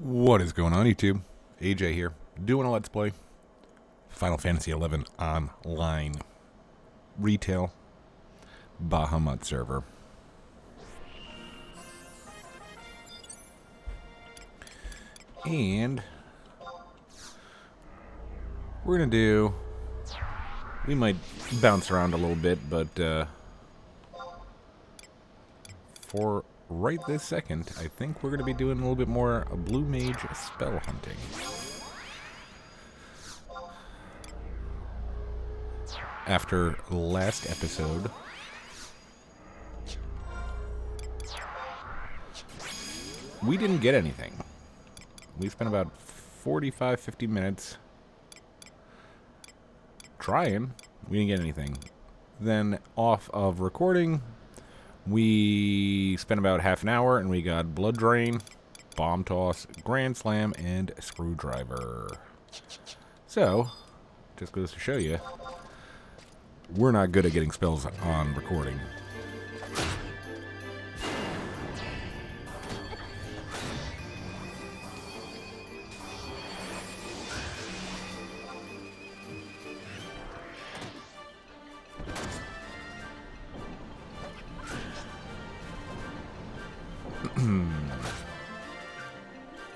What is going on, YouTube? AJ here, doing a Let's Play Final Fantasy XI Online Retail Bahamut server. And we're going to do... We might bounce around a little bit, but for right this second, I think we're going to be doing a little bit more Blue Mage spell hunting. After last episode, we didn't get anything. We spent about 45-50 minutes trying. We didn't get anything. Then off of recording, we spent about half an hour and we got Blood Drain, Bomb Toss, Grand Slam, and Screwdriver. So, just goes to show you, we're not good at getting spells on recording.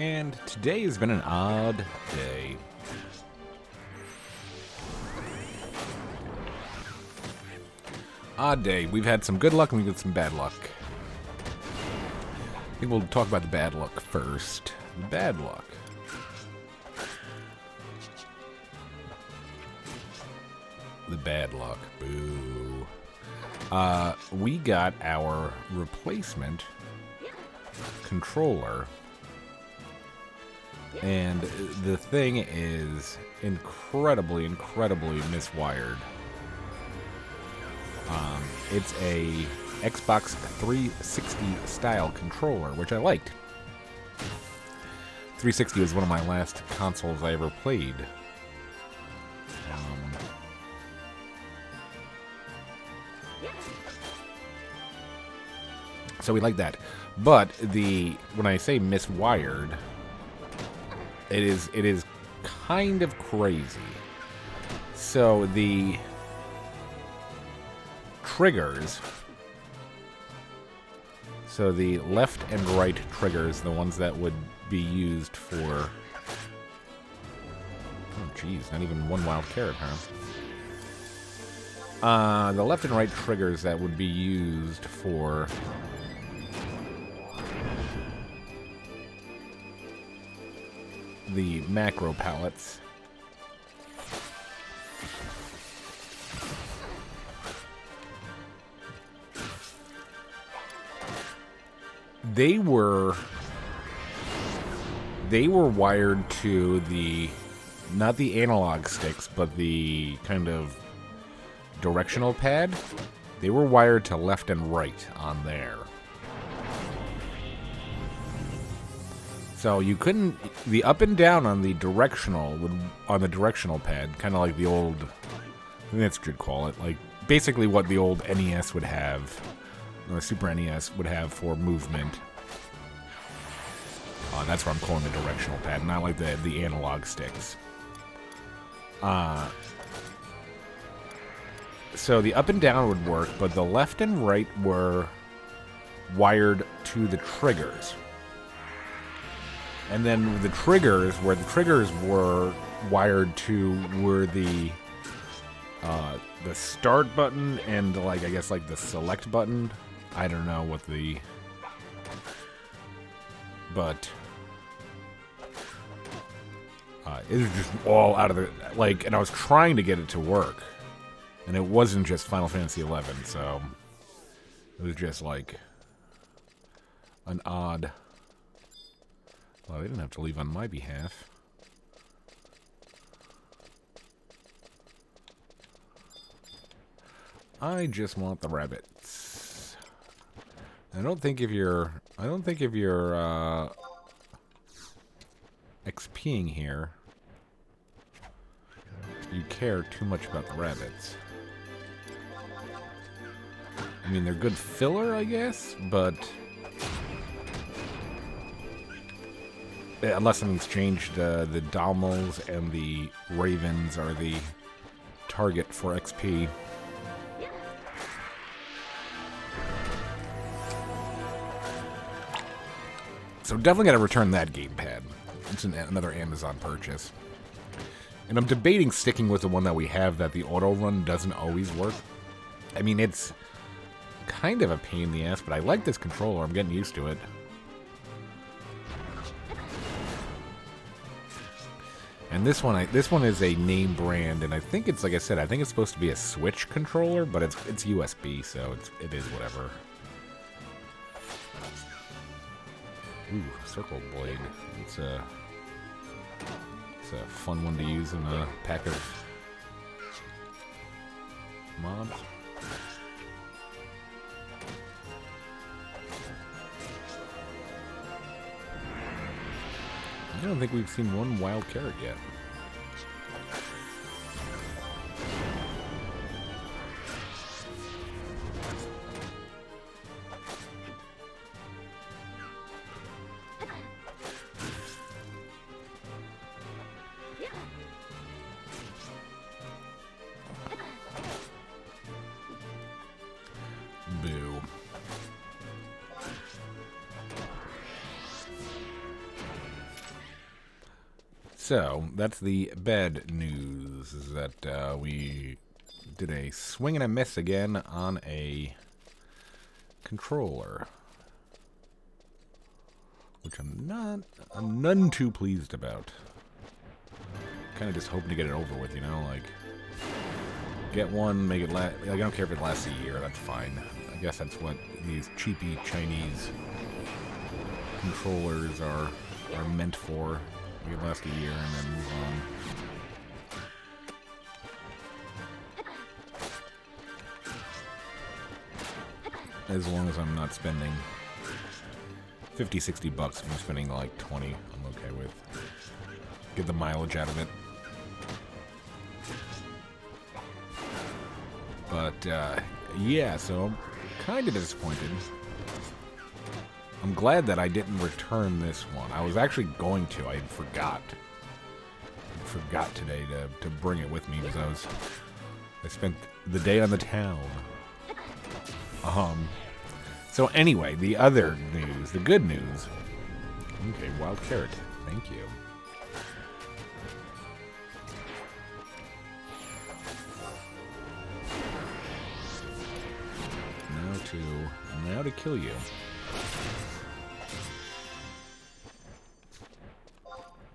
And today has been an odd day. Odd day. We've had some good luck and we've had some bad luck. I think we'll talk about the bad luck first. The bad luck. The bad luck. Boo. We got our replacement controller. And the thing is incredibly miswired. It's a Xbox 360 style controller, which I liked. 360 was one of my last consoles I ever played. So we like that. But when I say miswired, it is kind of crazy. So the triggers, so the left and right triggers, the ones that would be used for, oh geez, not even one wild carrot, huh? The left and right triggers that would be used for the macro palettes they were wired to the, not the analog sticks, but the kind of directional pad. They were wired to left and right on there. So you couldn't, the up and down on the directional pad, kind of like the old, I think that's what you'd call it, like basically what the old NES would have, or the Super NES would have for movement. That's what I'm calling the directional pad, not like the analog sticks. So the up and down would work, but the left and right were wired to the triggers. And then the triggers, where the triggers were wired to, were the start button and, like, I guess, like the select button. I don't know what the... But it was just all out of the... Like, and I was trying to get it to work. And it wasn't just Final Fantasy XI, so... It was just, like, an odd... Well, they didn't have to leave on my behalf. I just want the rabbits. I don't think if you're XPing here, you care too much about the rabbits. I mean, they're good filler, I guess, but unless something's changed, the Dalmals and the Ravens are the target for XP. So definitely got to return that gamepad. It's another Amazon purchase. And I'm debating sticking with the one that we have that the auto run doesn't always work. I mean, it's kind of a pain in the ass, but I like this controller. I'm getting used to it. And this one is a name brand, and I think it's, like I said, I think it's supposed to be a Switch controller, but it's USB, so it is whatever. Ooh, Circle Blade. It's a fun one to use in a pack of mobs. I don't think we've seen one wild carrot yet. Boo. So, that's the bad news, is that we did a swing and a miss again on a controller. Which I'm none too pleased about. Kind of just hoping to get it over with, you know, like, get one, make it last. Like, I don't care if it lasts a year, that's fine. I guess that's what these cheapy Chinese controllers are meant for. Make it last a year and then move on. As long as I'm not spending 50, 60 bucks, if I'm spending like 20, I'm okay with. Get the mileage out of it. But, yeah, so I'm kind of disappointed. I'm glad that I didn't return this one. I was actually going to. I forgot. I forgot today to bring it with me because I spent the day on the town. So anyway, the other news, the good news. Okay, wild carrot. Thank you. Now to kill you.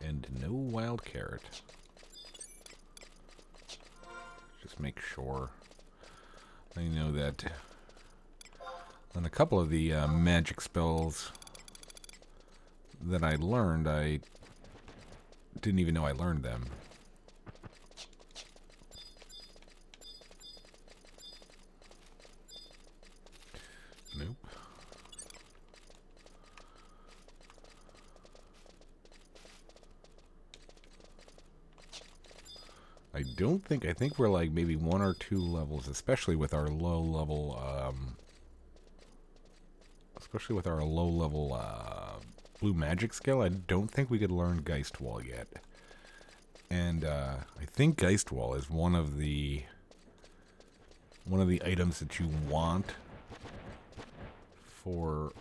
And no wild carrot. Just make sure. I know that on a couple of the magic spells that I learned, I didn't even know I learned them. Nope. I think we're like maybe 1 or 2 levels, especially with our low level, blue magic skill. I don't think we could learn Geistwall yet. And, I think Geistwall is one of the items that you want for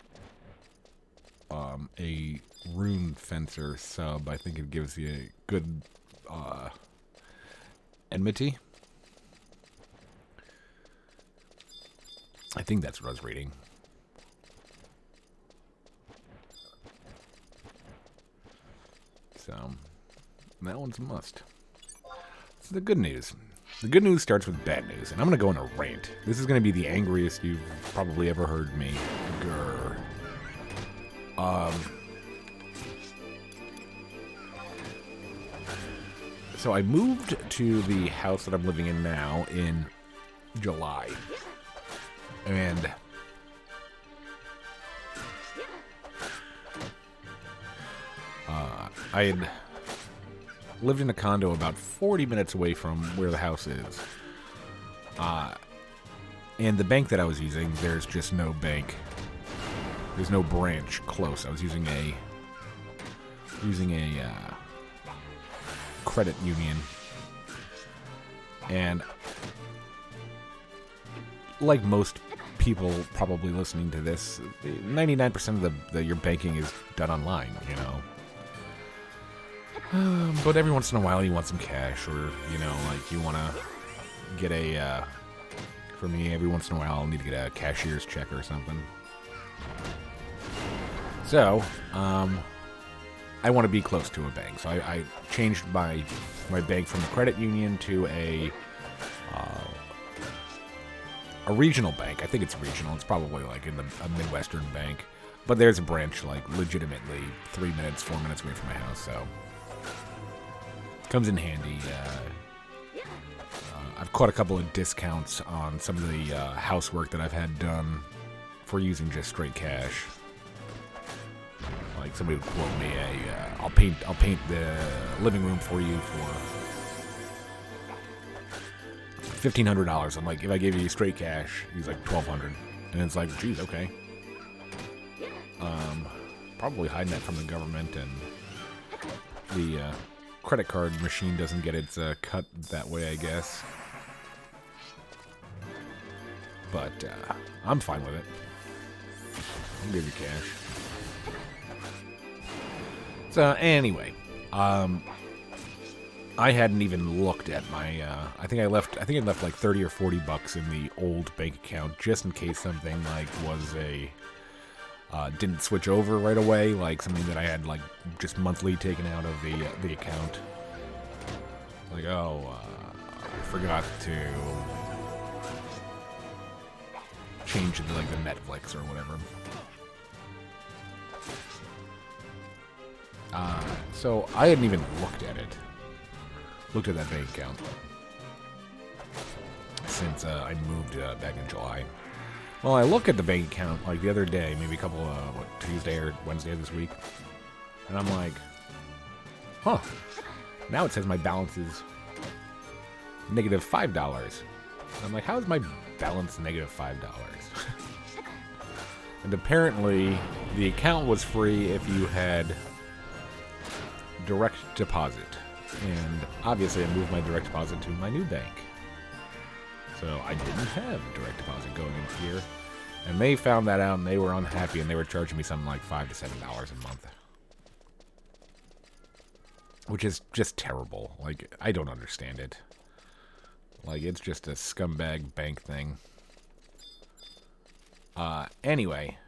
a rune fencer sub. I think it gives you a good enmity. I think that's what I was reading. So that one's a must. So the good news. The good news starts with bad news, and I'm going to go on a rant. This is going to be the angriest you've probably ever heard me. Grr. So I moved to the house that I'm living in now in July. And I had lived in a condo about 40 minutes away from where the house is. And the bank that I was using, there's just no bank. There's no branch close. I was using using a credit union. And like most people probably listening to this, 99% of your banking is done online, you know. But every once in a while you want some cash, or, you know, like you want to get a, for me, every once in a while I'll need to get a cashier's check or something. So, I want to be close to a bank. So I changed my bank from a credit union to a regional bank. I think it's regional. It's probably like in a Midwestern bank. But there's a branch like legitimately 4 minutes away from my house, so comes in handy. I've caught a couple of discounts on some of the housework that I've had done for using just straight cash. Like somebody would quote me I'll paint the living room for you for $1,500. I'm like, if I gave you straight cash, he's like $1,200, and it's like, geez, okay. Probably hiding that from the government, and the credit card machine doesn't get its cut that way, I guess. But I'm fine with it. I'll give you cash. So anyway, I hadn't even looked at my. I think I left like $30 or $40 in the old bank account just in case something like was didn't switch over right away, like something that I had like just monthly taken out of the account. Like, oh, I forgot to change it to like the Netflix or whatever. So I hadn't even looked at it. Looked at that bank account since I moved back in July. Well, I look at the bank account like the other day, maybe a couple Tuesday or Wednesday this week, and I'm like, huh. Now it says my balance is negative $5. I'm like, how is my balance negative $5? And apparently, the account was free if you had direct deposit. And obviously, I moved my direct deposit to my new bank. So I didn't have direct deposit going into here. And they found that out, and they were unhappy, and they were charging me something like $5 to $7 a month. Which is just terrible. Like, I don't understand it. Like, it's just a scumbag bank thing. Anyway.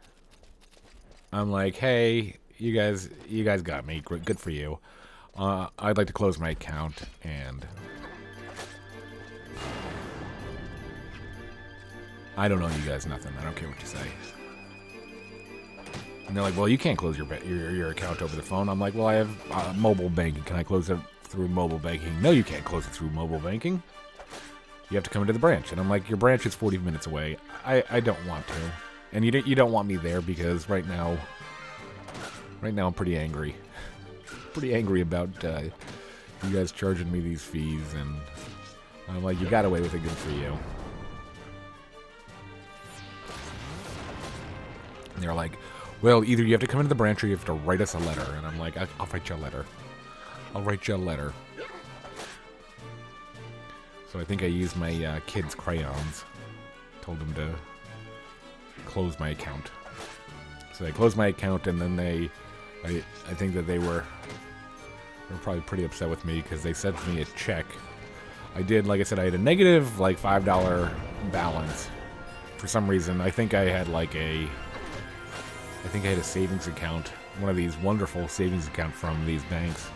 I'm like, hey, you guys got me. Good for you. I'd like to close my account, and I don't know you guys nothing. I don't care what you say. And they're like, well, you can't close your account over the phone. I'm like, well, I have mobile banking. Can I close it through mobile banking? No, you can't close it through mobile banking. You have to come into the branch. And I'm like, your branch is 40 minutes away. I don't want to. And you don't want me there because right now I'm pretty angry. Pretty angry about you guys charging me these fees, and I'm like, you got away with it, good for you. And they're like, well, either you have to come into the branch or you have to write us a letter. And I'm like, I'll write you a letter. I'll write you a letter. So I think I used my kids' crayons. Told them to close my account. So they closed my account, and then I think that they were probably pretty upset with me because they sent me a check. Like I said, I had a negative like $5 balance. For some reason, I think I had a savings account, one of these wonderful savings accounts from these banks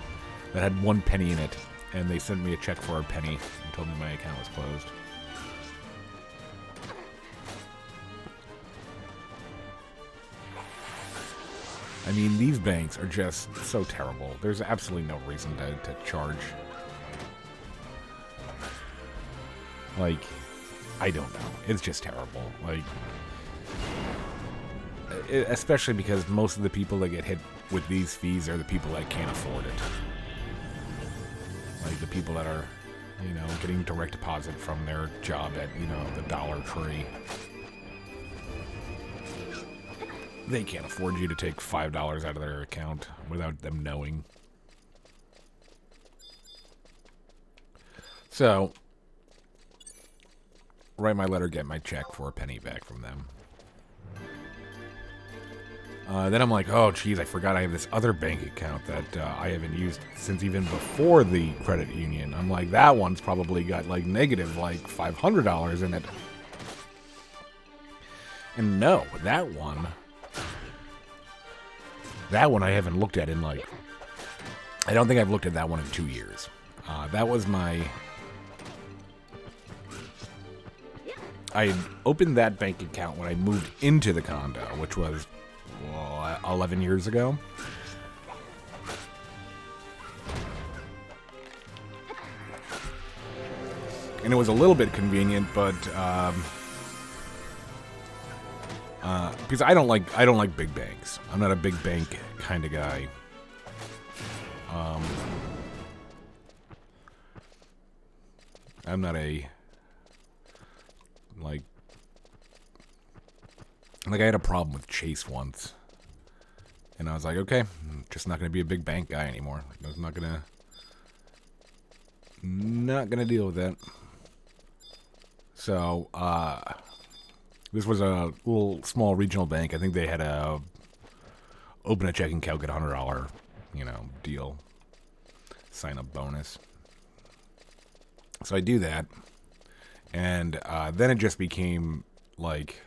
that had 1 penny in it, and they sent me a check for a penny and told me my account was closed. I mean, these banks are just so terrible. There's absolutely no reason to charge. Like, I don't know. It's just terrible. Like, especially because most of the people that get hit with these fees are the people that can't afford it. Like the people that are, getting direct deposit from their job at, the Dollar Tree. They can't afford you to take $5 out of their account without them knowing. So, write my letter, get my check for a penny back from them. Then I'm like, oh, geez, I forgot I have this other bank account that I haven't used since even before the credit union. I'm like, that one's probably got, like, negative, like, $500 in it. And no, that one I haven't looked at in, like, I don't think I've looked at that one in 2 years. That was my... I opened that bank account when I moved into the condo, which was... 11 years ago. And it was a little bit convenient, but because I don't like big banks. I'm not a big bank kind of guy. I'm not a like I had a problem with Chase once. And I was like, okay, I'm just not going to be a big bank guy anymore. I was not going to deal with that. So, this was a little small regional bank. I think they had a open a checking account, get $100, deal. Sign up bonus. So I do that. And then it just became like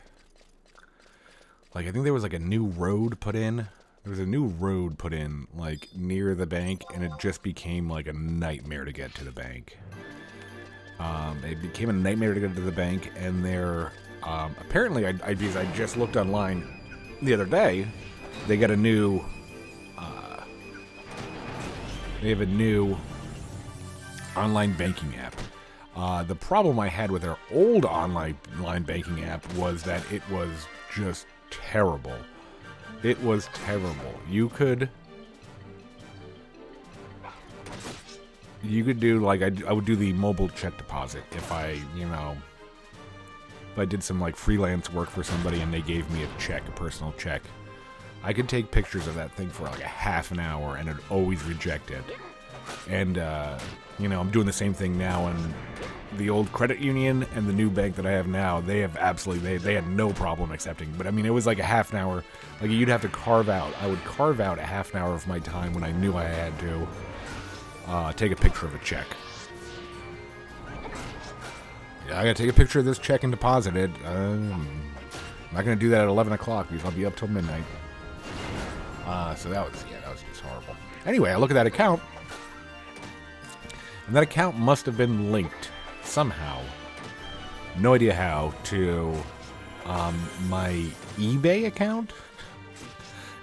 I think there was like a new road put in. There was a new road put in, like, near the bank, and it just became, like, a nightmare to get to the bank. It became a nightmare to get to the bank, and there, apparently, because I just looked online the other day, they got a new, they have a new online banking app. The problem I had with their old online banking app was that it was just terrible. It was terrible. You could do, like, I would do the mobile check deposit if I did some, like, freelance work for somebody and they gave me a personal check. I could take pictures of that thing for, like, a half an hour and it'd always reject it. And, I'm doing the same thing now, and the old credit union and the new bank that I have now, they have absolutely, they had no problem accepting. But, I mean, it was like a half an hour. Like, you'd have to I would carve out a half an hour of my time when I knew I had to take a picture of a check. Yeah, I gotta take a picture of this check and deposit it. I'm not gonna do that at 11 o'clock because I'll be up till midnight. So that was just horrible. Anyway, I look at that account, and that account must have been linked somehow, no idea how, to my eBay account.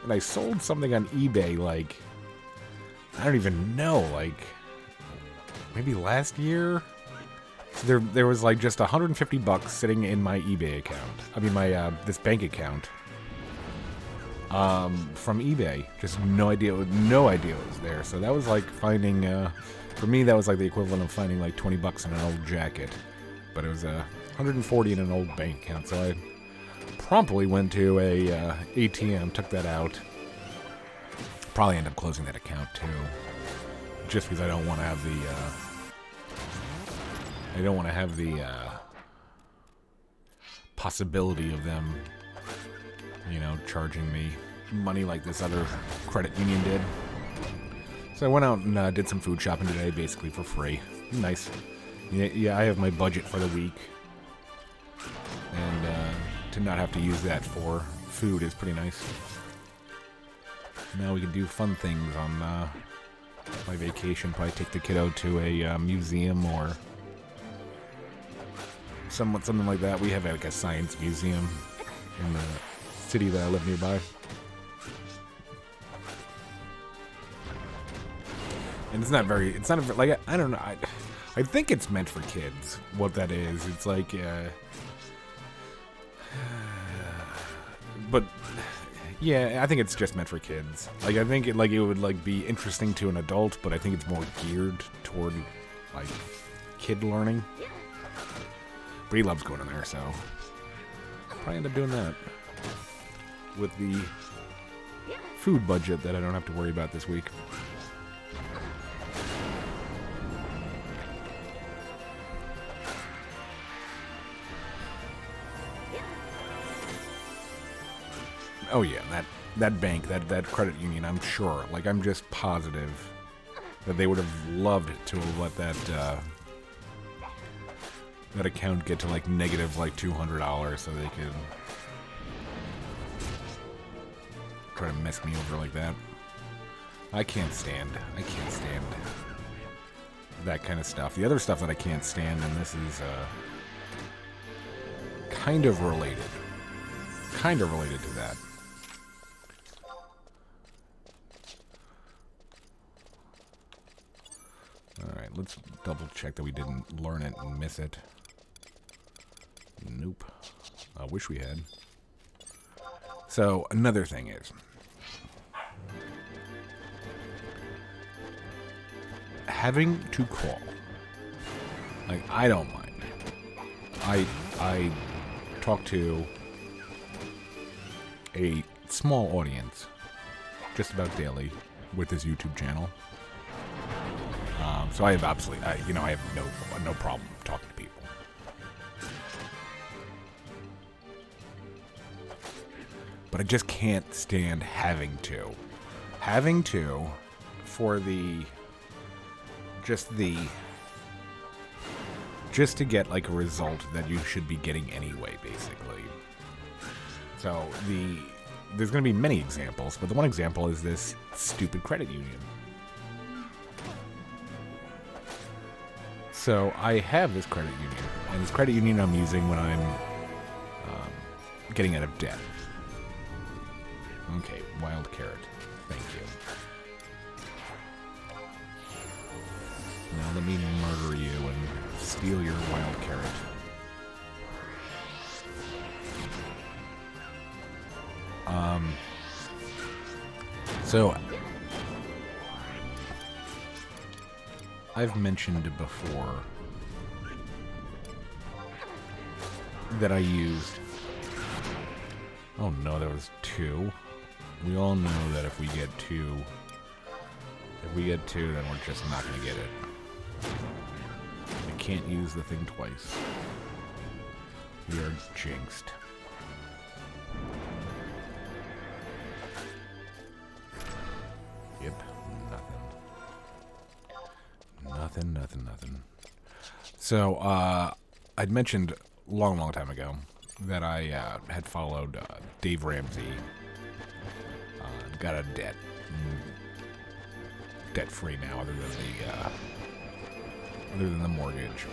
And I sold something on eBay, like, I don't even know, like, maybe last year? So there was, like, just $150 sitting in my eBay account. I mean, my, this bank account. From eBay. Just no idea it was there. So that was like finding, for me, that was like the equivalent of finding like $20 in an old jacket. But it was $140 in an old bank account. So I promptly went to a ATM, took that out. Probably end up closing that account too, just because I don't want to have the possibility of them, charging me money like this other credit union did. So I went out and did some food shopping today, basically for free. Nice. Yeah, I have my budget for the week, and to not have to use that for food is pretty nice. Now we can do fun things on my vacation. Probably take the kiddo to a museum or something like that. We have like a science museum in the city that I live nearby. And it's not like, I don't know. I think it's meant for kids, what that is. It's like, but yeah, I think it's just meant for kids. Like, I think it would like be interesting to an adult, but I think it's more geared toward like kid learning. But he loves going in there, so probably end up doing that. with the food budget that I don't have to worry about this week. Oh yeah, that bank, that credit union, I'm sure, like I'm just positive that they would have loved to have let that account get to like negative like $200 so they could try to mess me over like that. I can't stand that kind of stuff. The other stuff that I can't stand, and this is kind of related to that. Alright, let's double check that we didn't learn it and miss it. Nope. I wish we had. So, another thing is, having to call. Like, I don't mind. I talk to a small audience just about daily with this YouTube channel. So I have absolutely, I have no problem talking to people. But I just can't stand having to for just to get like a result that you should be getting anyway, basically. So there's going to be many examples, but the one example is this stupid credit union. So I have this credit union, and this credit union I'm using when I'm getting out of debt. Okay, wild carrot. Thank you. Now let me murder you and steal your wild carrot. So I've mentioned before that I used... Oh no, there was 2. We all know that if we get two, then we're just not going to get it. I can't use the thing twice. We are jinxed. Yep, nothing. So, I'd mentioned long time ago that I had followed Dave Ramsey. Got a debt-free now, other than the mortgage.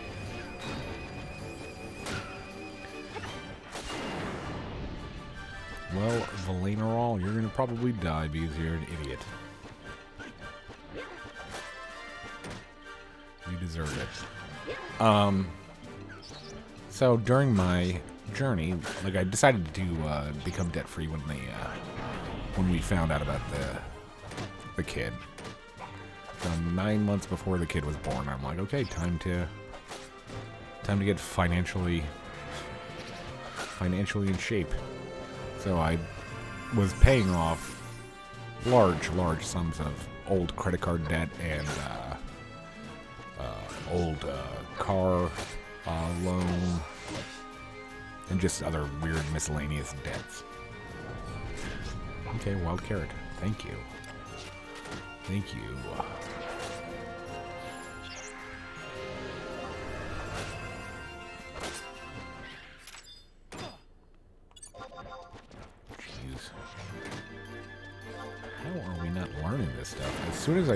Well, Valanerol, you're gonna probably die because you're an idiot. You deserve it. So during my journey, like I decided to become debt-free when we found out about the kid. So 9 months before the kid was born, I'm like, okay, time to get financially in shape. So I was paying off large sums of old credit card debt and old car loan and just other weird miscellaneous debts. Okay, wild carrot. Thank you. Jeez. How are we not learning this stuff? As soon as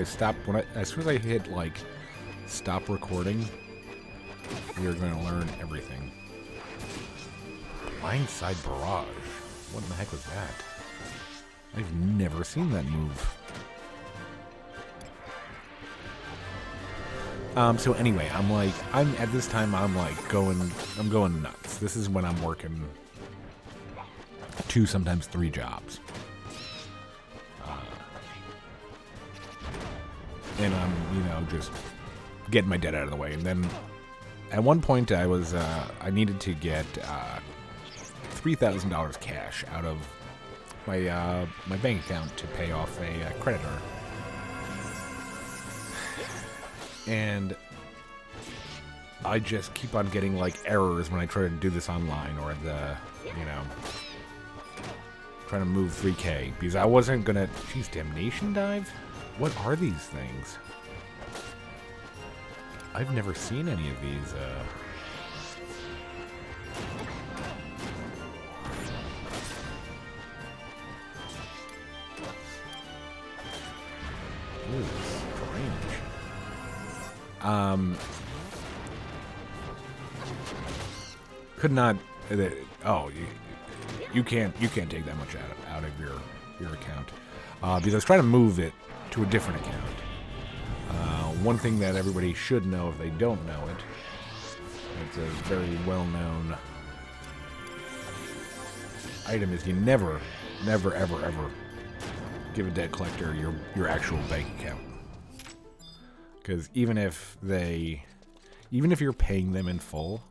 I hit like stop recording, we are going to learn everything. Blindside barrage. What in the heck was that? I've never seen that move. So anyway, I'm going nuts. This is when I'm working 2, sometimes 3 jobs. And I'm, just getting my debt out of the way. And then at one point I needed to get $3,000 cash out of my bank account to pay off a creditor. And I just keep on getting, like, errors when I try to do this online, or trying to move 3K, because I wasn't gonna... Geez, Damnation Dive? What are these things? I've never seen any of these, Ooh, strange. Could not... oh, you can't take that much out of your account. Because I was trying to move it to a different account. One thing that everybody should know if they don't know it, it's a very well-known item, is you never, ever give a debt collector your actual bank account. Because even if you're paying them in full,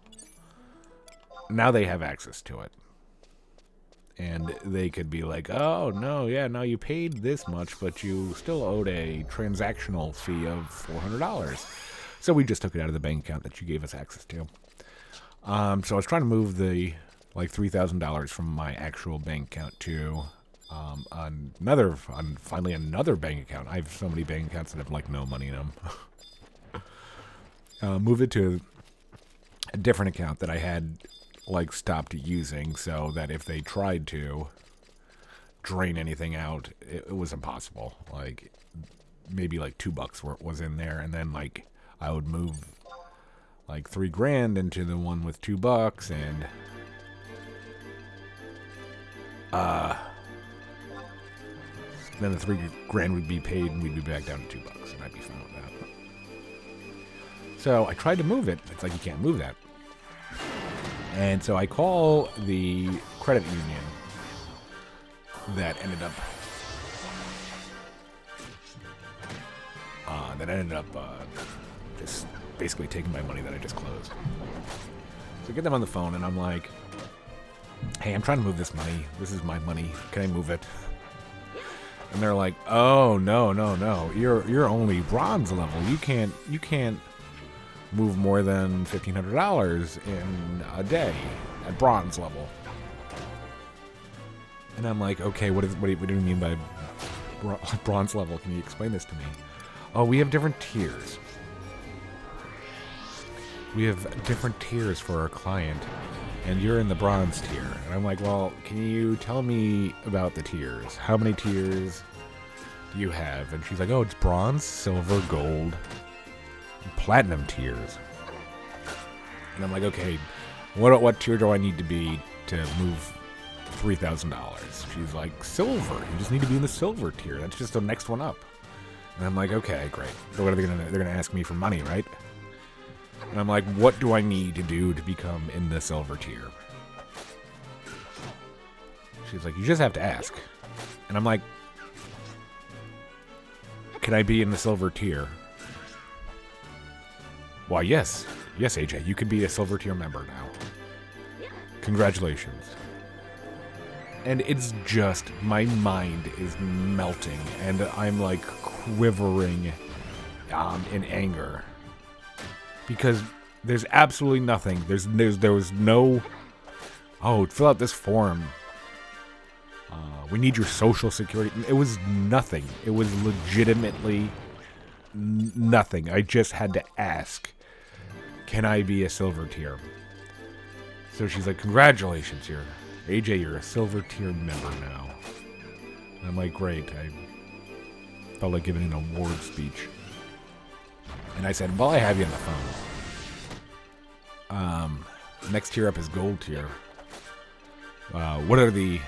now they have access to it. And they could be like, oh, no, you paid this much, but you still owed a transactional fee of $400. So we just took it out of the bank account that you gave us access to. So I was trying to move the, like, $3,000 from my actual bank account to finally another bank account. I have so many bank accounts that have, like, no money in them. Move it to a different account that I had, like, stopped using, so that if they tried to drain anything out, it was impossible. Like, maybe like $2 was in there, and then, like, I would move like $3,000 into the one with $2, and then the $3,000 would be paid, and we'd be back down to $2, and I'd be fine with that. So I tried to move it. It's like, you can't move that. And so I call the credit union that ended up just basically taking my money that I just closed. So I get them on the phone, and I'm like, hey, I'm trying to move this money. This is my money. Can I move it? And they're like, oh, no. You're only bronze level. You can't move more than $1,500 in a day at bronze level. And I'm like, okay, what do you mean by bronze level? Can you explain this to me? Oh, we have different tiers. We have different tiers for our client, and you're in the bronze tier. And I'm like, well, can you tell me about the tiers? How many tiers do you have? And she's like, oh, it's bronze, silver, gold, platinum tiers. And I'm like, okay, what tier do I need to be to move $3,000? She's like, silver. You just need to be in the silver tier. That's just the next one up. And I'm like, okay, great. So what are they gonna? They're gonna ask me for money, right? And I'm like, what do I need to do to become in the silver tier? She's like, you just have to ask. And I'm like, can I be in the silver tier? Why, yes. Yes, AJ, you can be a silver tier member now. Congratulations. And it's just, my mind is melting, and I'm like quivering in anger. Because there's absolutely nothing. There was no, oh, fill out this form. We need your social security. It was nothing. It was legitimately nothing. I just had to ask, can I be a silver tier? So she's like, congratulations, AJ, you're a silver tier member now. And I'm like, great. I felt like giving an award speech. And I said, well, I have you on the phone. Next tier up is gold tier. What are the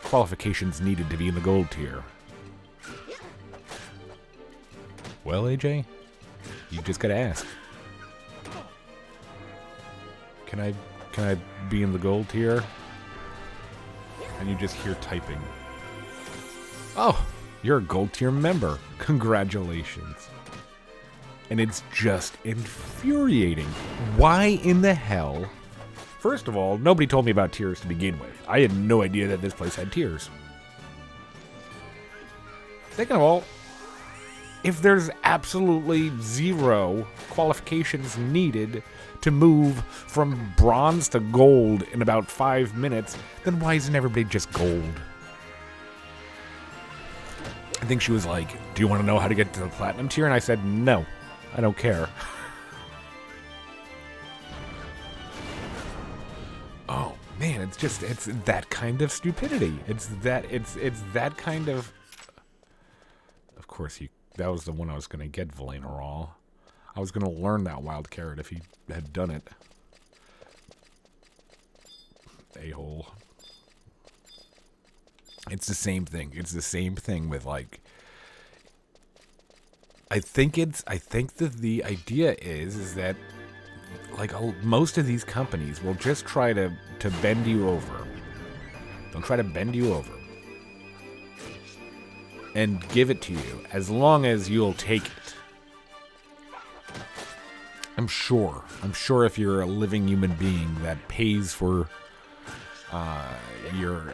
qualifications needed to be in the gold tier? Well, AJ, you just gotta ask. Can I be in the gold tier? And you just hear typing. Oh, you're a gold tier member. Congratulations. And it's just infuriating. Why in the hell First of all, nobody told me about tiers to begin with. I had no idea that this place had tiers. Second of all, if there's absolutely zero qualifications needed to move from bronze to gold in about 5 minutes, then why isn't everybody just gold? I think she was like, do you want to know how to get to the platinum tier? And I said, no, I don't care. Oh, man, it's that kind of stupidity. It's that kind of... Of course, that was the one I was going to get, Valenarol. I was going to learn that wild carrot if he had done it. A-hole. It's the same thing. It's the same thing with, like... I think that the idea is that, like, most of these companies will just try to bend you over. They'll try to bend you over. And give it to you, as long as you'll take it. I'm sure if you're a living human being that pays for your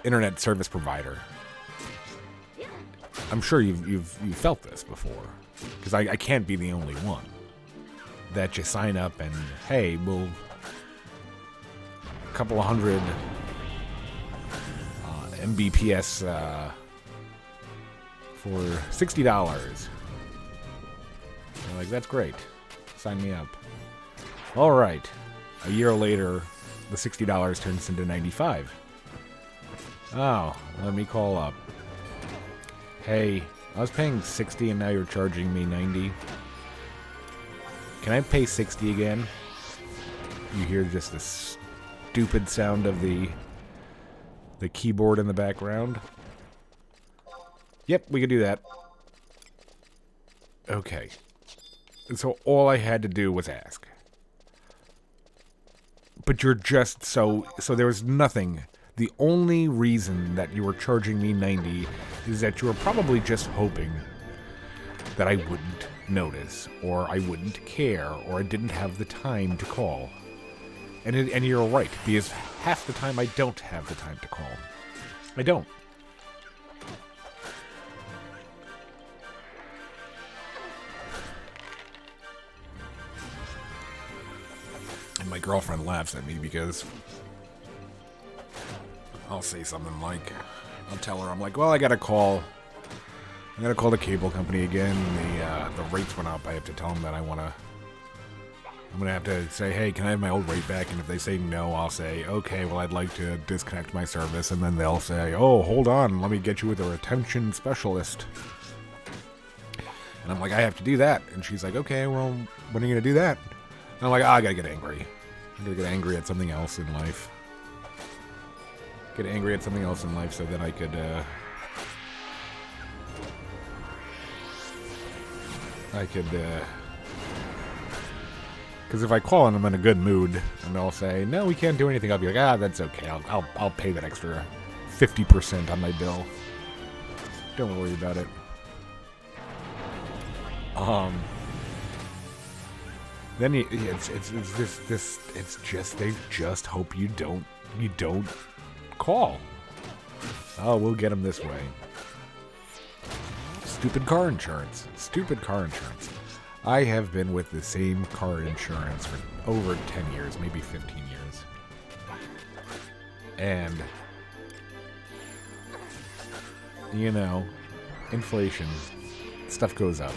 internet service provider, I'm sure you've felt this before, because I can't be the only one that you sign up and hey, we'll a couple of hundred Mbps for $60. You're like, that's great. Sign me up. All right. A year later, the $60 turns into $95. Oh, let me call up. Hey, I was paying $60 and now you're charging me $90. Can I pay $60 again? You hear just the stupid sound of the keyboard in the background. Yep, we can do that. Okay. So all I had to do was ask. But you're just so there was nothing. The only reason that you were charging me $90 is that you were probably just hoping that I wouldn't notice, or I wouldn't care, or I didn't have the time to call. And you're right, because half the time I don't have the time to call. I don't. And my girlfriend laughs at me because I'll say something like, I'll tell her, I'm like, well, I gotta call the cable company again. The rates went up. I have to tell them that I'm gonna have to say, hey, can I have my old rate back? And if they say no, I'll say, okay, well, I'd like to disconnect my service. And then they'll say, oh, hold on, let me get you with a retention specialist. And I'm like, I have to do that. And she's like, okay, well, when are you gonna do that? And I'm like, I gotta get angry. I'm gonna get angry at something else in life. Get angry at something else in life so that I could, because if I call and I'm in a good mood, and they'll say, no, we can't do anything, I'll be like, that's okay, I'll pay that extra 50% on my bill. Don't worry about it. Then it's just they just hope you don't call. Oh, we'll get them this way. Stupid car insurance. I have been with the same car insurance for over 10 years, maybe 15 years. And, you know, inflation, stuff goes up.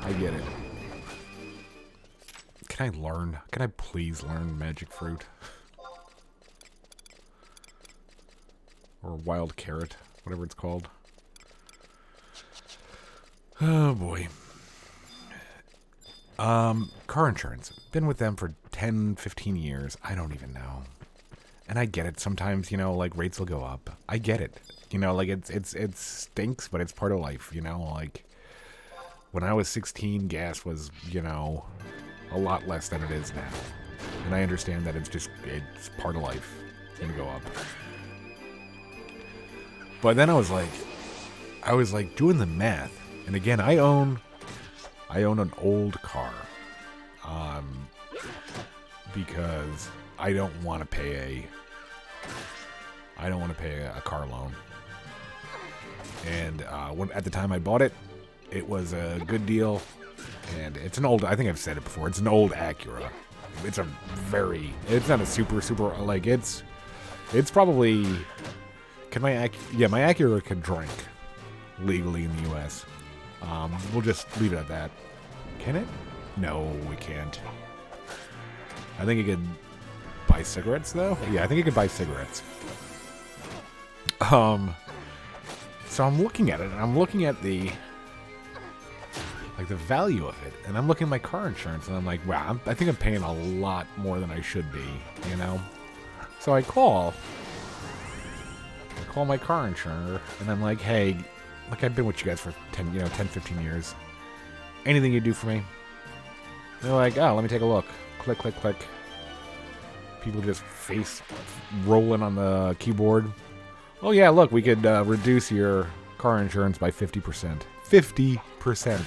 I get it. Can I please learn Magic Fruit? Or Wild Carrot, whatever it's called. Oh boy. Car insurance. Been with them for 10, 15 years. I don't even know. And I get it. Sometimes, you know, like, rates will go up. I get it. You know, like, it stinks, but it's part of life, you know? Like, when I was 16, gas was, you know, a lot less than it is now. And I understand that it's part of life. It's gonna go up. But then I was like doing the math. And again, I own an old car. because I don't want to pay a car loan. And at the time I bought it, it was a good deal. And it's an old, I think I've said it before, it's an old Acura. It's not a super, like, it's probably, my Acura can drink legally in the U.S. We'll just leave it at that. Can it? No, we can't. I think it could buy cigarettes, though. Yeah, I think it could buy cigarettes. So I'm looking at it, and I'm looking at the value of it, and I'm looking at my car insurance, and I'm like, wow, I think I'm paying a lot more than I should be, you know? So I call my car insurer, and I'm like, hey, look, I've been with you guys for 10, 15 years. Anything you do for me? And they're like, oh, let me take a look. Click, click, click. People just face rolling on the keyboard. Oh, yeah, look, we could reduce your car insurance by 50%. 50%.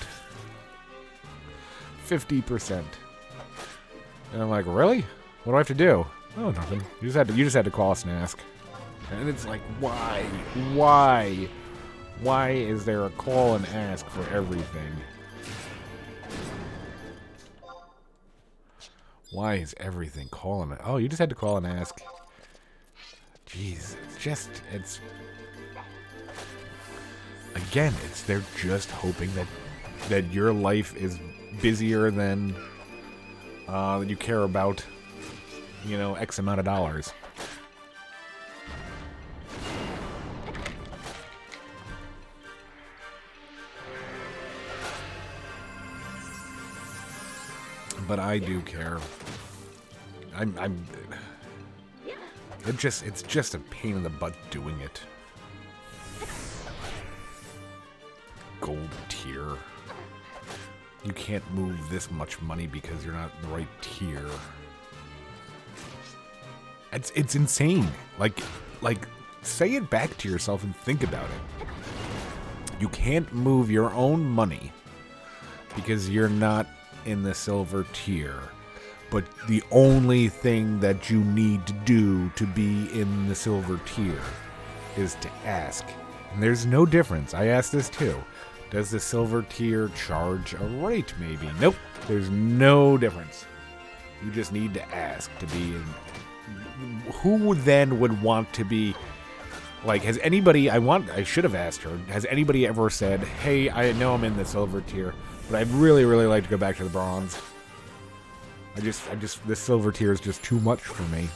50%. And I'm like, really? What do I have to do? Oh, nothing. You just had to call us and ask. And it's like, why? Why is there a call and ask for everything? Why is everything calling it? Oh, you just had to call and ask. Jeez, they're just hoping that your life is busier than that you care about, X amount of dollars. But I do care. It's just a pain in the butt doing it. Gold tier. You can't move this much money because you're not the right tier. It's insane. Like, say it back to yourself and think about it. You can't move your own money because you're not in the silver tier. But the only thing that you need to do to be in the silver tier is to ask. And there's no difference. I asked this too. Does the silver tier charge a rate, maybe? Nope. There's no difference. You just need to ask to be in. Who then would want to be... Like, has anybody... I should have asked her. Has anybody ever said, hey, I know I'm in the silver tier, but I'd really, really like to go back to the bronze. This silver tier is just too much for me.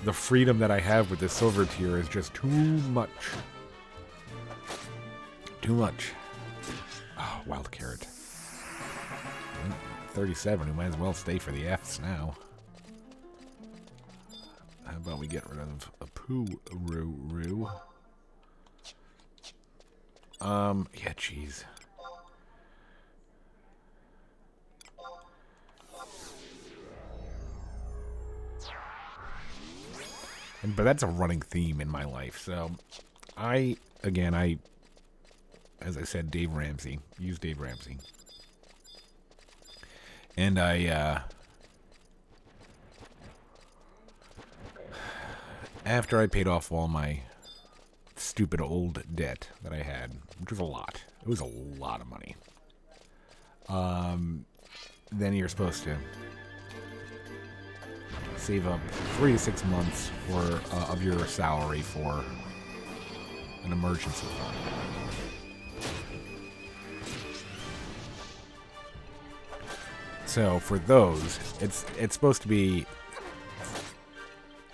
The freedom that I have with this silver tier is just too much. Too much. Oh, wild carrot. 37, we might as well stay for the Fs now. How about we get rid of a Poo-Roo-Roo? Yeah, jeez. But that's a running theme in my life. So, as I said, Dave Ramsey. Use Dave Ramsey. And after I paid off all my stupid old debt that I had, which was a lot. It was a lot of money. Then you're supposed to save up 3 to 6 months of your salary for an emergency fund. So for those, it's supposed to be,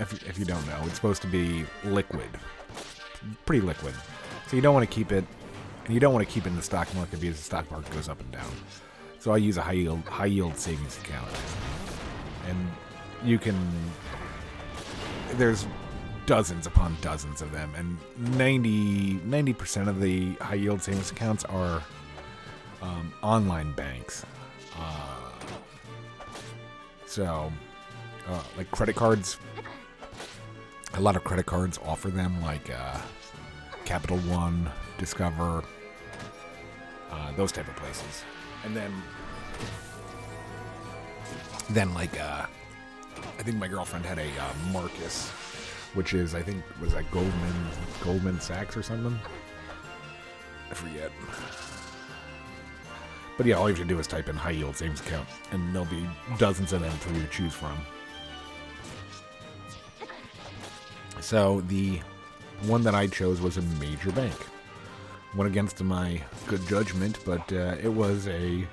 if you don't know, it's supposed to be liquid, pretty liquid. So you don't want to keep it, and you don't want to keep it in the stock market because the stock market goes up and down. So I use a high yield savings account, and you can. There's dozens upon dozens of them, and 90% of the high yield savings accounts are online banks. Like credit cards, a lot of credit cards offer them, like Capital One, Discover, those type of places. And then like I think my girlfriend had a Marcus, which is, I think, was that Goldman Sachs or something? I forget. But yeah, all you have to do is type in high yield savings account, and there'll be dozens of them for you to choose from. So the one that I chose was a major bank. Went against my good judgment, but it was a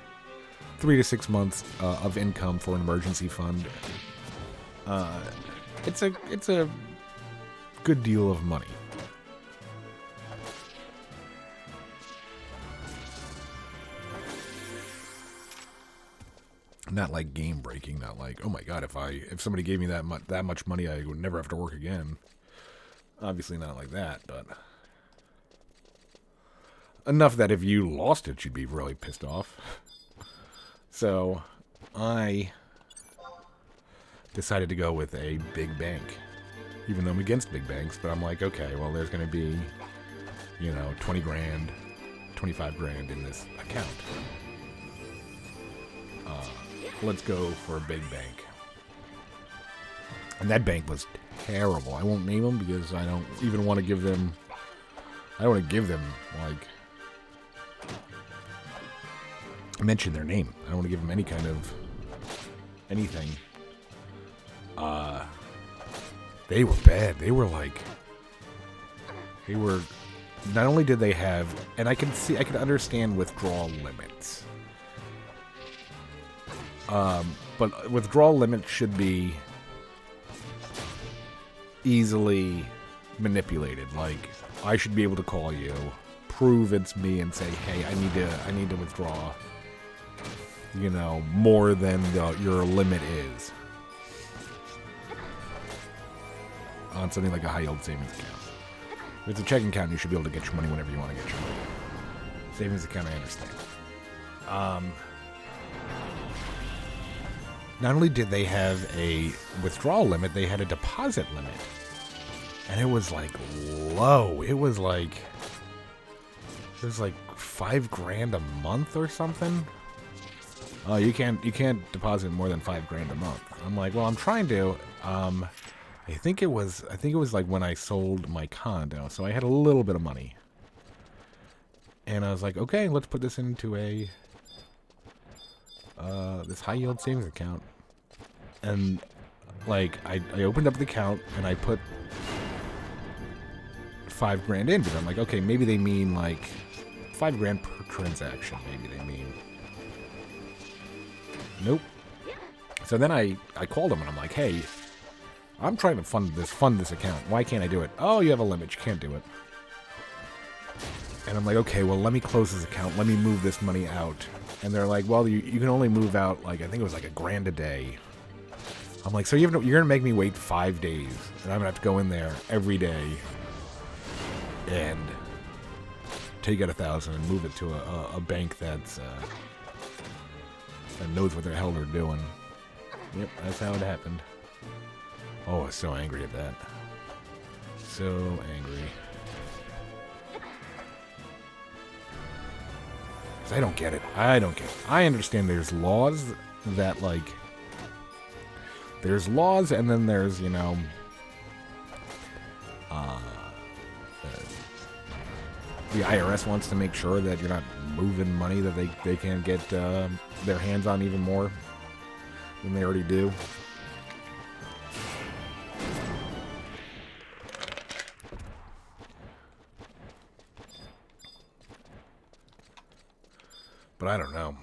3 to 6 months of income for an emergency fund. It's a good deal of money. Not like game breaking. Not like, oh my god, if somebody gave me that much money, I would never have to work again. Obviously not like that, but enough that if you lost it, you'd be really pissed off. So I decided to go with a big bank, even though I'm against big banks. But I'm like, okay, well, there's going to be, 20 grand, 25 grand in this account. Let's go for a big bank. And that bank was terrible. I won't name them because I don't even want to give them... I don't want to give them, mention their name. I don't want to give them any kind of... anything. They were bad. They were... Not only did they have... And I could understand withdrawal limits. But withdrawal limits should be easily manipulated. Like, I should be able to call you, prove it's me, and say, hey, I need to withdraw, more than your limit is on something like a high yield savings account. If it's a checking account, you should be able to get your money whenever you want to get your money. Savings account, I understand. Not only did they have a withdrawal limit, they had a deposit limit. And it was low. It was like $5 grand a month or something. Oh, you can't deposit more than $5 grand a month. I'm like, well, I'm trying to. I think it was like when I sold my condo, so I had a little bit of money. And I was like, okay, let's put this into a this high yield savings account. And I opened up the account and I put $5 grand in, but I'm like, okay, maybe they mean $5 grand per transaction. Maybe they mean. Nope. So then I called them and I'm like, hey, I'm trying to fund this account. Why can't I do it? Oh, you have a limit. You can't do it. And I'm like, okay, well, let me close this account. Let me move this money out. And they're like, well, you can only move out, I think it was $1 grand a day. I'm like, so you're going to make me wait 5 days. And I'm going to have to go in there every day and take out 1,000 and move it to a bank that knows what the hell they're doing. Yep, that's how it happened. Oh, I was so angry at that. So angry. I don't get it. I understand there's laws that, there's laws, and then there's, the IRS wants to make sure that you're not moving money that they can get their hands on even more than they already do. But I don't know.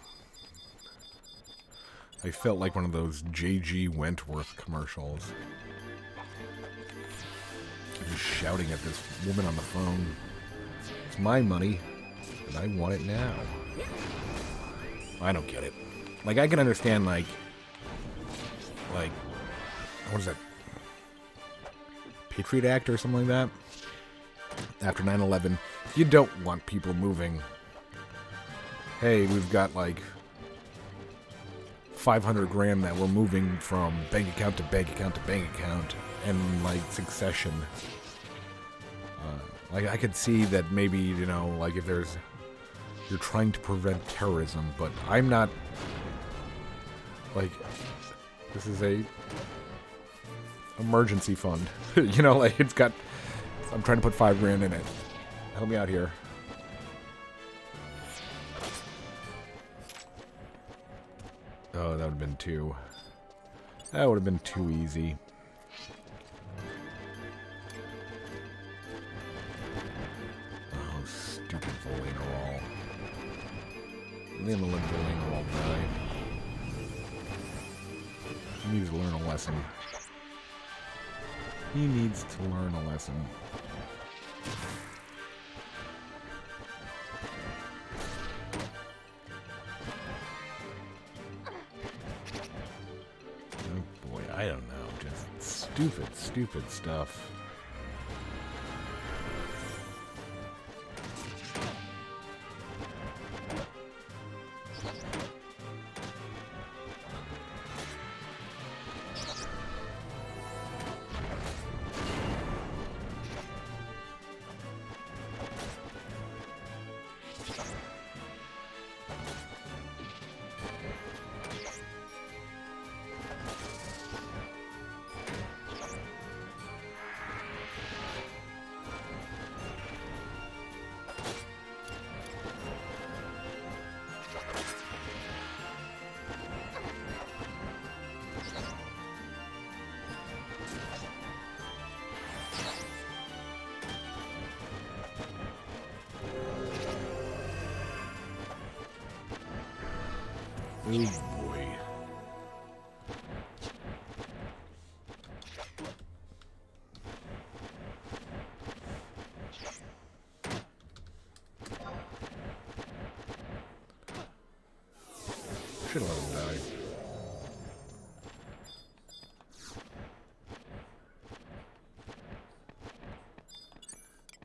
I felt like one of those J.G. Wentworth commercials. Just shouting at this woman on the phone. It's my money, and I want it now. I don't get it. I can understand, what is that? Patriot Act or something like that? After 9/11, you don't want people moving. Hey, we've got 500 grand that we're moving from bank account to bank account to bank account in succession. I could see that maybe, if you're trying to prevent terrorism, but I'm not, this is a emergency fund. You know, like it's got. I'm trying to put $5 grand in it. Help me out here. Oh, that would have been too. That would have been too easy. Oh, stupid Volingerall. Leave him to let Volingerall die. He needs to learn a lesson. He needs to learn a lesson. Oh boy, I don't know. Just stupid stuff. Oh boy. Should have let him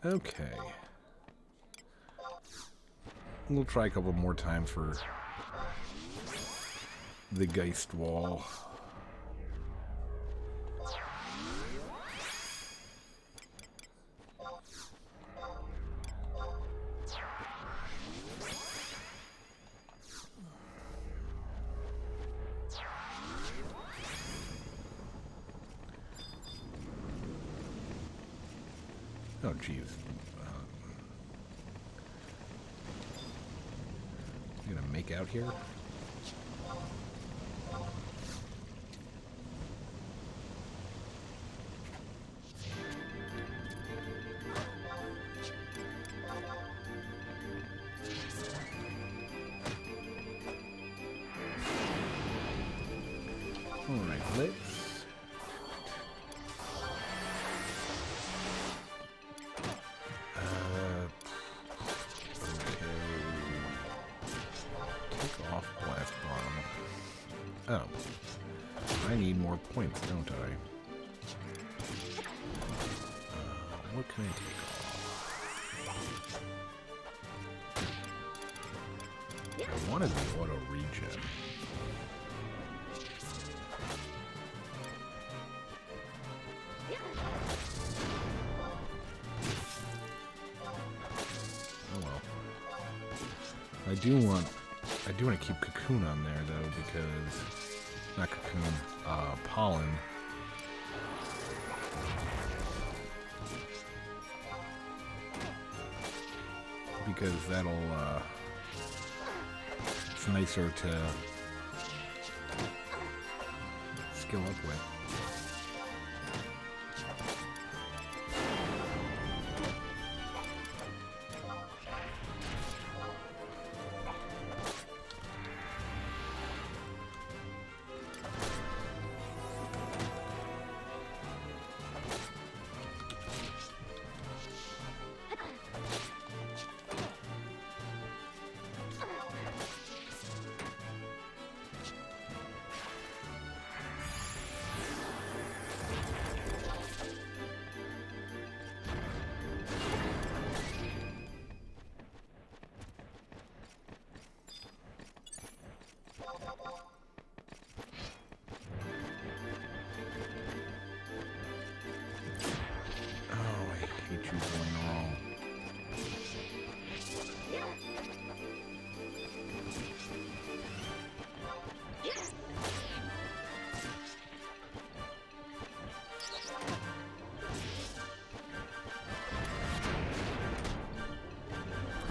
die. Okay. We'll try a couple more times for the Geist Wall. Oh, jeez. You gonna make out here? Alright, let's... Take off Blast Bomb. Oh. I need more points, don't I? What can I take off? I wanted the auto regen. I do want to keep Cocoon on there though, because not Cocoon, Pollen. Because that'll it's nicer to skill up with.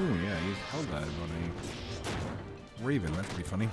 Ooh, yeah, he's hell dive on a raven. That's pretty funny.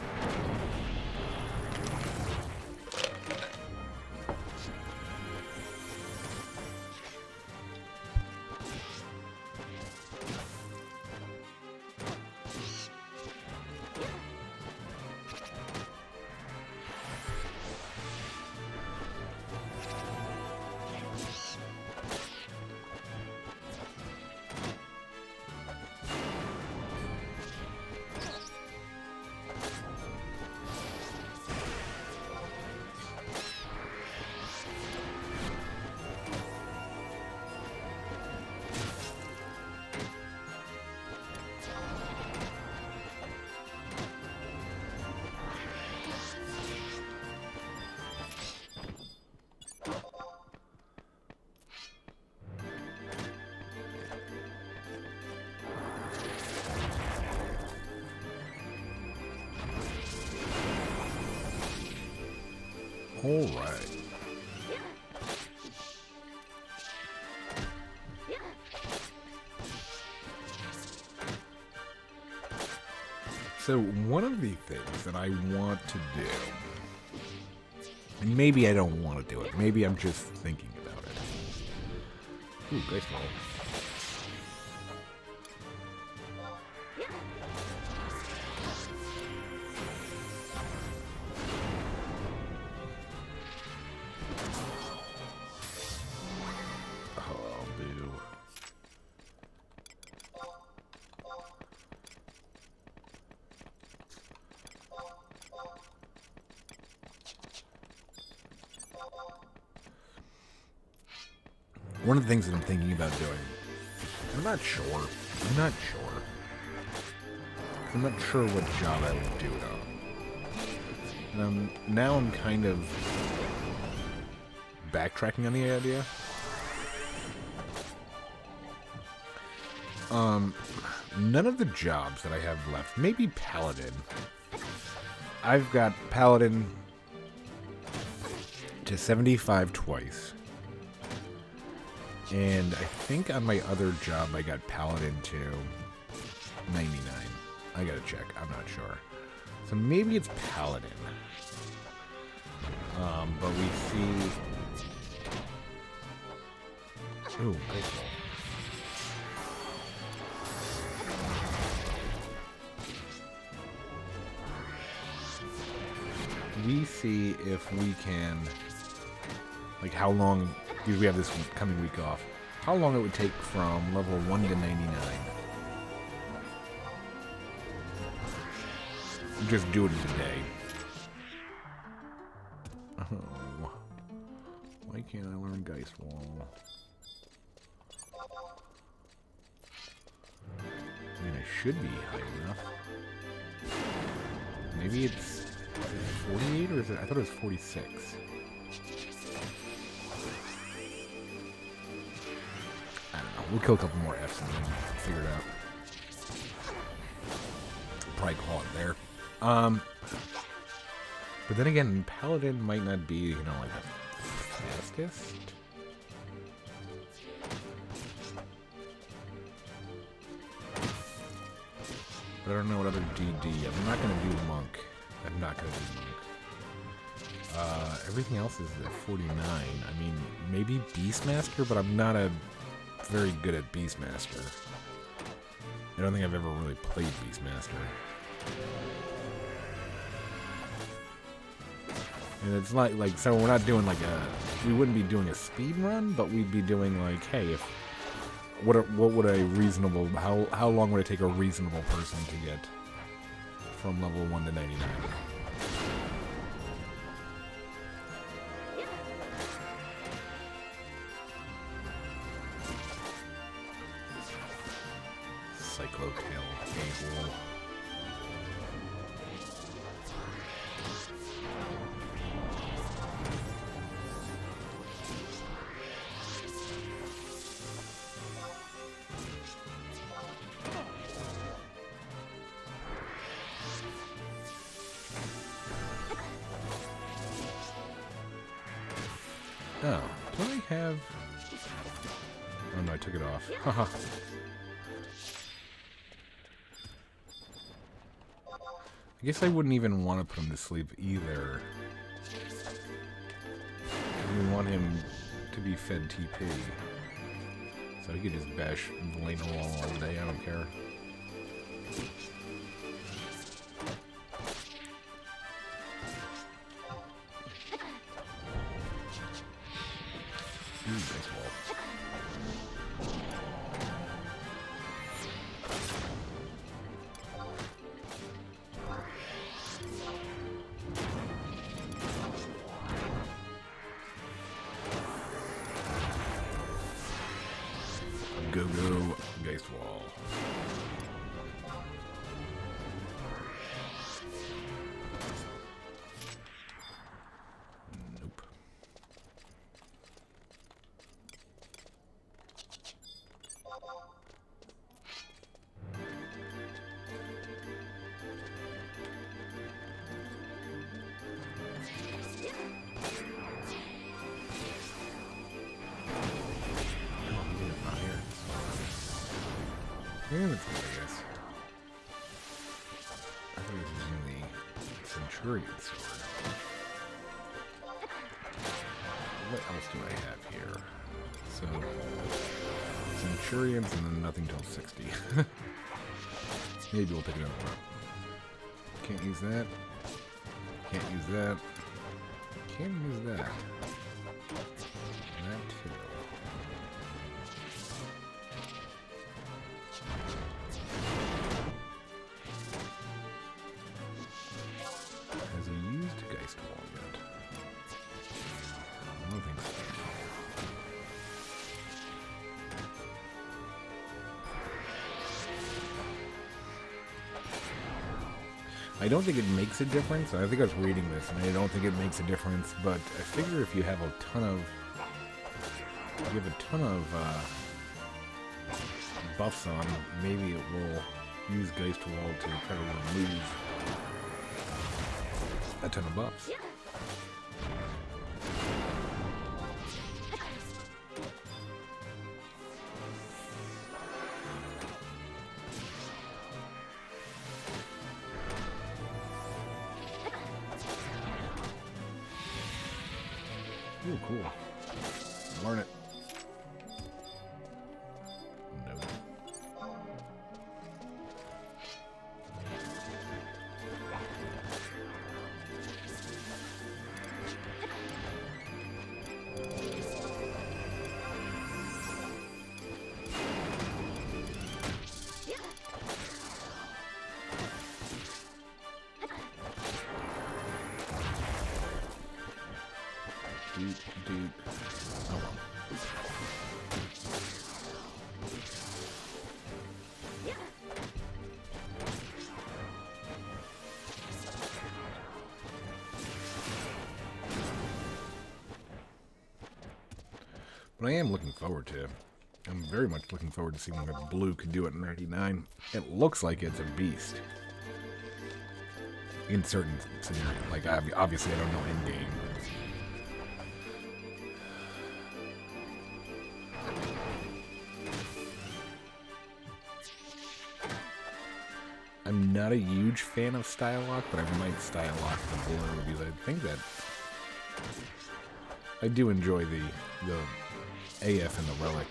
All right. So one of the things that I want to do, and maybe I don't want to do it, maybe I'm just thinking about it. Ooh, baseball. One of the things that I'm thinking about doing, I'm not sure. I'm not sure what job I would do it on. Now I'm kind of backtracking on the idea. None of the jobs that I have left, maybe Paladin. I've got Paladin to 75 twice. And I think on my other job I got Paladin to 99. I gotta check. I'm not sure. So maybe it's Paladin. But we see... Ooh, baseball. We see if we can... Like how long... Because we have this coming week off. How long it would take from level 1 to 99. Just do it in a day. Oh. Why can't I learn Geist Wall? I mean, I should be high enough. Maybe it's 48 or is it? I thought it was 46. We'll kill a couple more Fs and then figure it out. Probably call it there. But then again, Paladin might not be, you know, like the fastest. But I don't know what other DD. I'm not going to do Monk. I'm not going to do Monk. Everything else is at 49. I mean, maybe Beastmaster, but I'm not very good at Beastmaster. I don't think I've ever really played Beastmaster. And it's not like, so we're not doing like we wouldn't be doing a speed run, but we'd be doing like, hey, if what would a reasonable, how long would it take a reasonable person to get from level 1 to 99? Cyclotail a-hole. Oh, do I have... Oh no, I took it off. Haha. I guess I wouldn't even want to put him to sleep either. We want him to be fed TP. So he could just bash Valena all day, I don't care. Ooh, nice wall. Go, Geist Wall. Nope. Yeah, that's good, I guess. I thought he was using the Centurion sword. What else do I have here? So, Centurions and then nothing till 60. Maybe we'll pick another one up. Can't use that. Can't use that. Can't use that. That too. Has he used Geist Wall yet? I don't think so. I don't think it makes a difference. I think I was reading this, and I don't think it makes a difference. But I figure if you have a ton of, buffs on, maybe it will use Geist Wall to try to remove a ton of buffs. Ooh, cool. Learn it. No. Dude. Oh well. But I am looking forward to. I'm very much looking forward to seeing what Blue could do at 99. It looks like it's a beast. In certain scenarios. Like, obviously I don't know in-game. I'm not a huge fan of Style Lock, but I might Style Lock the Blue because I think that I do enjoy the AF and the Relic.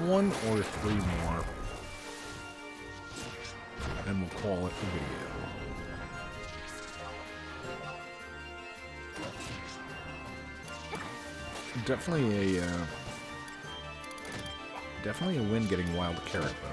One or three more, and we'll call it a video. Definitely a win getting Wild Carrot though.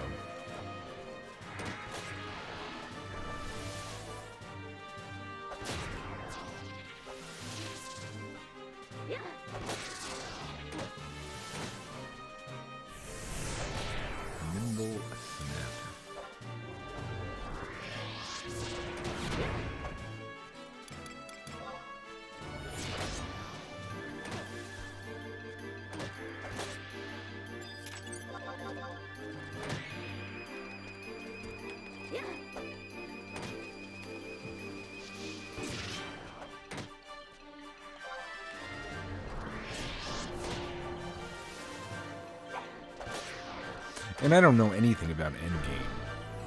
And I don't know anything about Endgame.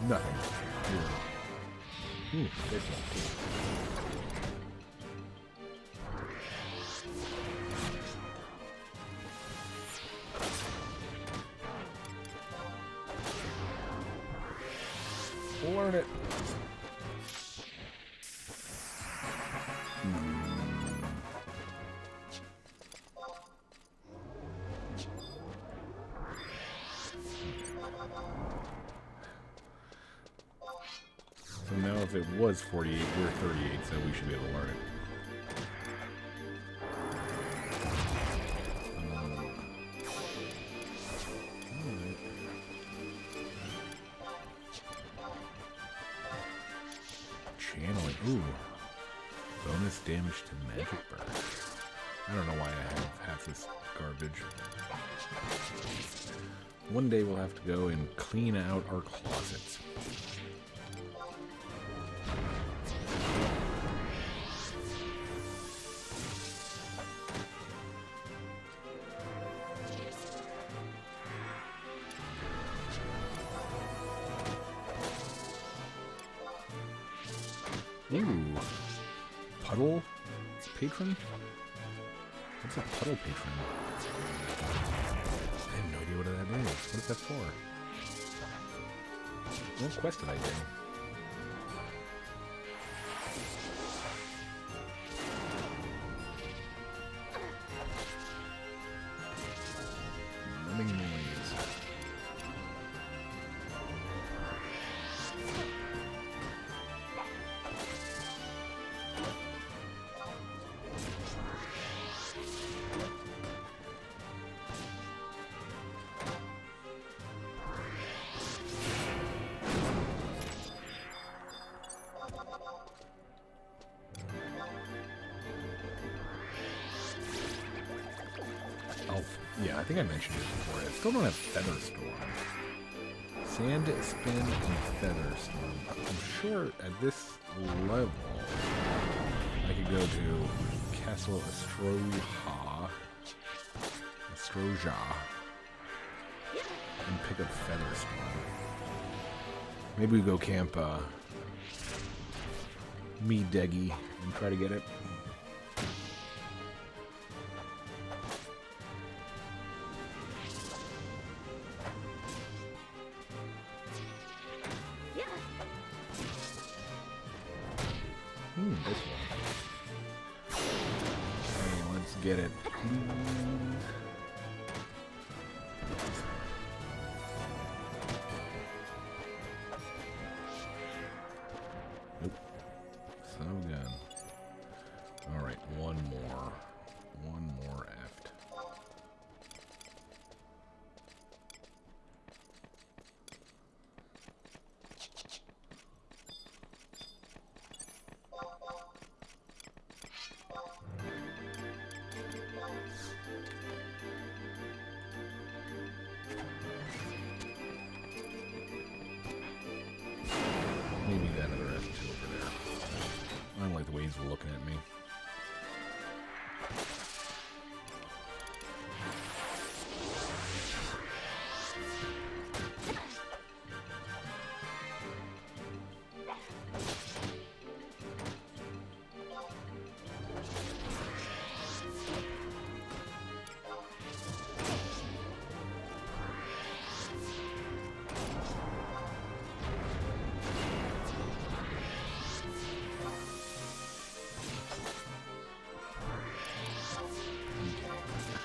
Nothing. Ooh, this one too. Learn it. So now if it was 48, we're 38, so we should be able to learn it. Channeling. Ooh. Bonus damage to magic burn. I don't know why I have half this garbage. One day we'll have to go and clean out our closets. Ooh. Puddle patron? What's a puddle patron? I have no idea what that is. What is that for? What quest did I do? Numbing noise. Yeah, I think I mentioned it before. I still don't have Feather Storm. Sand Spin and Feather Storm. I'm sure at this level I could go to Castle Astroja and pick up Feather Storm. Maybe we go camp Mideggy and try to get it. This one. Okay, let's get it. Nope. So good. Alright, one more. One more eft. Maybe that other F2 over there. I don't like the way he's looking at me.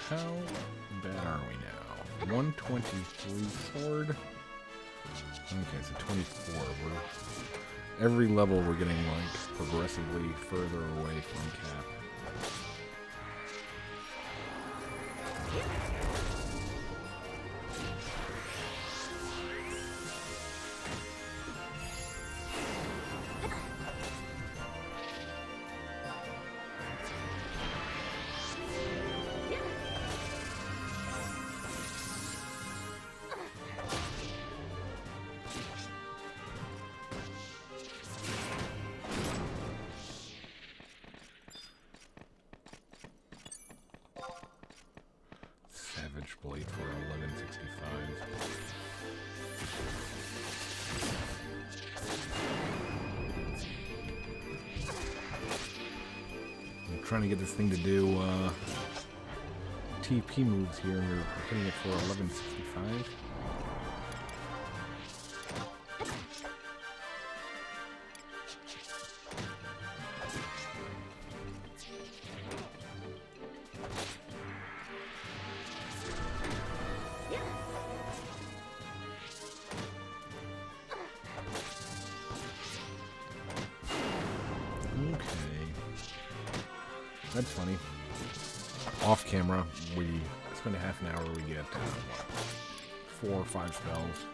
How bad are we now? 123 sword. Okay, so 24. Every level we're getting like progressively further away from cap. Savage Blade for 1165. trying to get this thing to do TP moves here. We're hitting it for 1165. That's funny. Off camera, we spend a half an hour, we get 4 or 5 spells.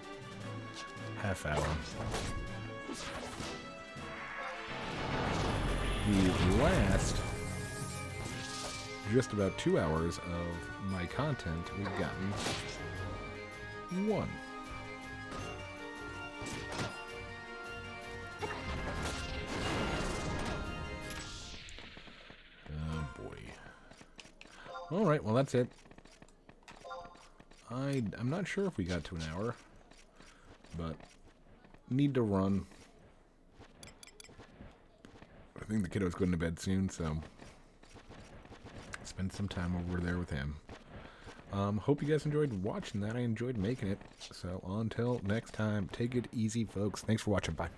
Half hour. The last just about 2 hours of my content, we've gotten 1. Alright, well that's it. I'm not sure if we got to an hour, but need to run. I think the kiddo's going to bed soon, so spend some time over there with him. Hope you guys enjoyed watching that. I enjoyed making it. So until next time, take it easy, folks. Thanks for watching. Bye.